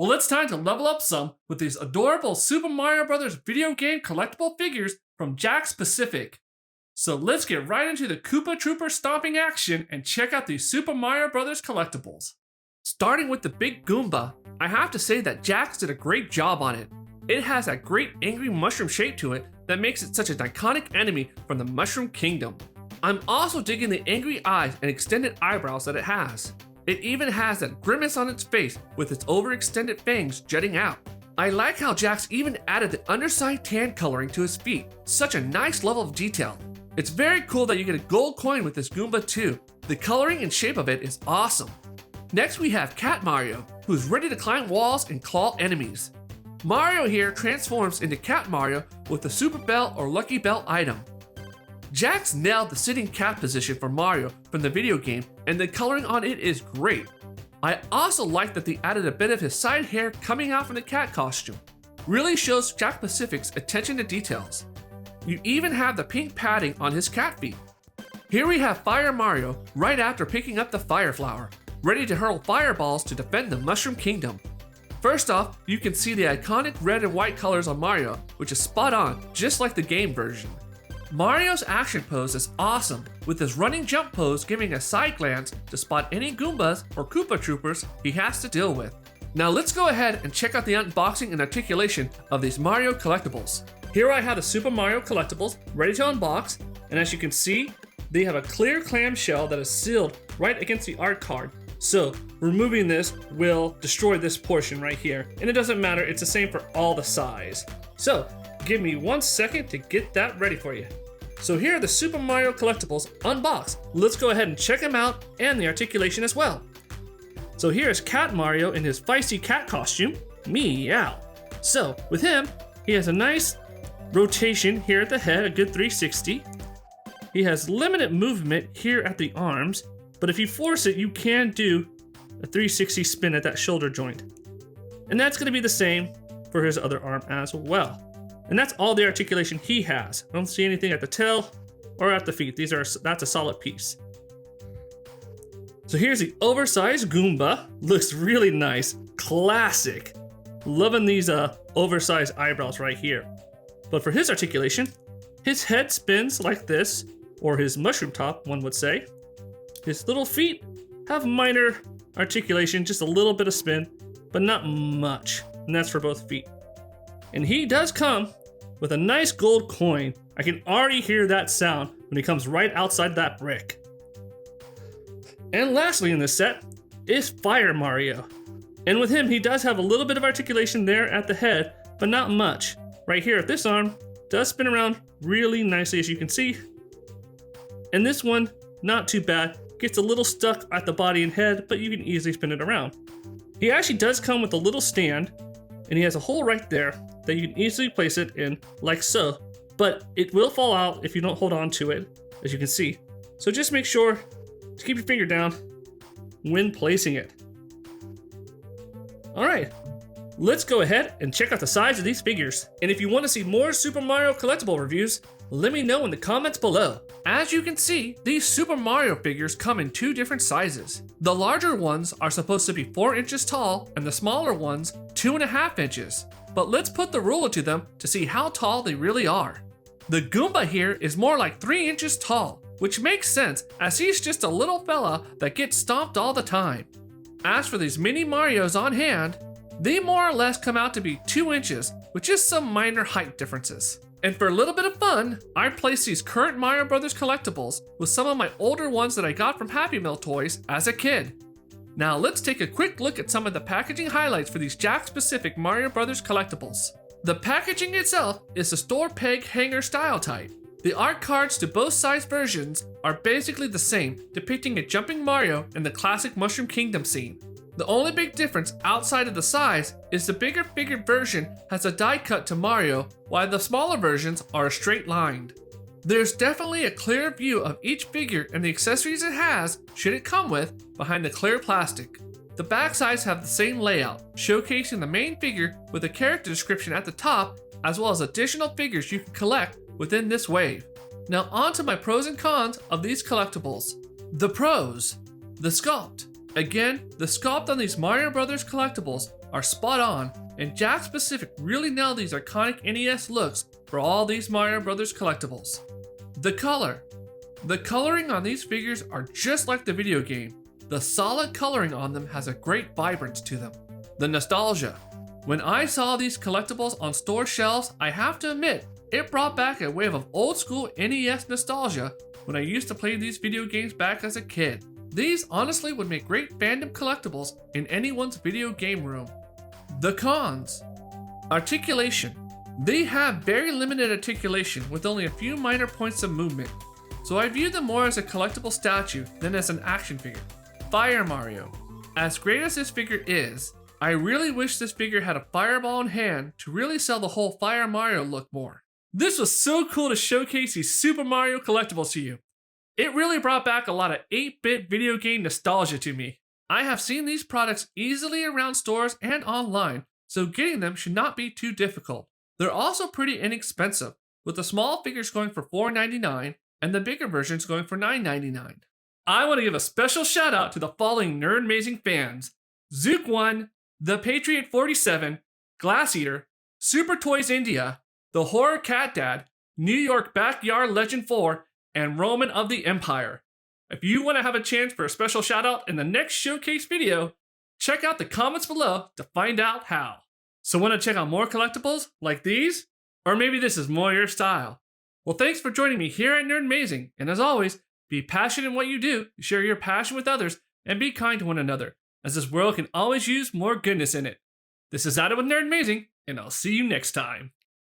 Well, it's time to level up some with these adorable Super Mario Bros. Video game collectible figures from Jakks Pacific. So let's get right into the Koopa Trooper stomping action and check out these Super Mario Bros. Collectibles. Starting with the big Goomba, I have to say that Jakks did a great job on it. It has that great angry mushroom shape to it that makes it such an iconic enemy from the Mushroom Kingdom. I'm also digging the angry eyes and extended eyebrows that it has. It even has that grimace on its face with its overextended fangs jutting out. I like how Jakks even added the underside tan coloring to his feet, such a nice level of detail. It's very cool that you get a gold coin with this Goomba too. The coloring and shape of it is awesome. Next we have Cat Mario, who's ready to climb walls and claw enemies. Mario here transforms into Cat Mario with the Super Bell or Lucky Bell item. Jakks nailed the sitting cat position for Mario from the video game, and the coloring on it is great. I also like that they added a bit of his side hair coming out from the cat costume. Really shows Jakks Pacific's attention to details. You even have the pink padding on his cat feet. Here we have Fire Mario right after picking up the Fire Flower, ready to hurl fireballs to defend the Mushroom Kingdom. First off, you can see the iconic red and white colors on Mario, which is spot on, just like the game version. Mario's action pose is awesome, with his running jump pose giving a side glance to spot any Goombas or Koopa Troopers he has to deal with. Now let's go ahead and check out the unboxing and articulation of these Mario collectibles. Here I have the Super Mario collectibles ready to unbox, and as you can see, they have a clear clamshell that is sealed right against the art card. So removing this will destroy this portion right here, and it doesn't matter, it's the same for all the size. So give me 1 second to get that ready for you. So here are the Super Mario collectibles unboxed. Let's go ahead and check them out and the articulation as well. So here's Cat Mario in his feisty cat costume, meow. So with him, he has a nice rotation here at the head, a good 360. He has limited movement here at the arms, but if you force it, you can do a 360 spin at that shoulder joint. And that's gonna be the same for his other arm as well. And that's all the articulation he has. I don't see anything at the tail or at the feet. That's a solid piece. So here's the oversized Goomba. Looks really nice, classic. Loving these oversized eyebrows right here. But for his articulation, his head spins like this, or his mushroom top, one would say. His little feet have minor articulation, just a little bit of spin, but not much. And that's for both feet. And he does come with a nice gold coin. I can already hear that sound when he comes right outside that brick. And lastly in this set is Fire Mario. And with him, he does have a little bit of articulation there at the head, but not much. Right here at this arm, does spin around really nicely as you can see. And this one, not too bad. Gets a little stuck at the body and head, but you can easily spin it around. He actually does come with a little stand, and he has a hole right there that you can easily place it in like so, but it will fall out if you don't hold on to it, as you can see. So just make sure to keep your finger down when placing it. All right, let's go ahead and check out the size of these figures. And if you want to see more Super Mario collectible reviews, let me know in the comments below. As you can see, these Super Mario figures come in two different sizes. The larger ones are supposed to be 4 inches tall, and the smaller ones 2.5 inches. But let's put the ruler to them to see how tall they really are. The Goomba here is more like 3 inches tall, which makes sense as he's just a little fella that gets stomped all the time. As for these mini Marios on hand, they more or less come out to be 2 inches, with just some minor height differences. And for a little bit of fun, I placed these current Mario Bros. Collectibles with some of my older ones that I got from Happy Meal toys as a kid. Now let's take a quick look at some of the packaging highlights for these Jakks Pacific Mario Bros. Collectibles. The packaging itself is the store peg hanger style type. The art cards to both size versions are basically the same, depicting a jumping Mario in the classic Mushroom Kingdom scene. The only big difference outside of the size is the bigger figure version has a die cut to Mario, while the smaller versions are straight lined. There's definitely a clear view of each figure and the accessories it has, should it come with, behind the clear plastic. The back sides have the same layout, showcasing the main figure with a character description at the top, as well as additional figures you can collect within this wave. Now on to my pros and cons of these collectibles. The pros. The sculpt. Again, the sculpt on these Mario Bros. Collectibles are spot on, and Jakks Pacific really nailed these iconic NES looks for all these Mario Brothers collectibles. The color. The coloring on these figures are just like the video game. The solid coloring on them has a great vibrance to them. The nostalgia. When I saw these collectibles on store shelves, I have to admit, it brought back a wave of old school NES nostalgia when I used to play these video games back as a kid. These honestly would make great fandom collectibles in anyone's video game room. The cons. Articulation. They have very limited articulation with only a few minor points of movement, so I view them more as a collectible statue than as an action figure. Fire Mario. As great as this figure is, I really wish this figure had a fireball in hand to really sell the whole Fire Mario look more. This was so cool to showcase these Super Mario collectibles to you. It really brought back a lot of 8-bit video game nostalgia to me. I have seen these products easily around stores and online, so getting them should not be too difficult. They're also pretty inexpensive, with the small figures going for $4.99 and the bigger versions going for $9.99. I want to give a special shout out to the following Nerdmazing fans: Zook1, The Patriot 47, Glass Eater, Super Toys India, The Horror Cat Dad, New York Backyard Legend 4, and Roman of the Empire. If you want to have a chance for a special shout out in the next showcase video, check out the comments below to find out how. So want to check out more collectibles like these? Or maybe this is more your style? Well, thanks for joining me here at Nerdmazing, and as always, be passionate in what you do, share your passion with others, and be kind to one another, as this world can always use more goodness in it. This is Adam with Nerdmazing, and I'll see you next time.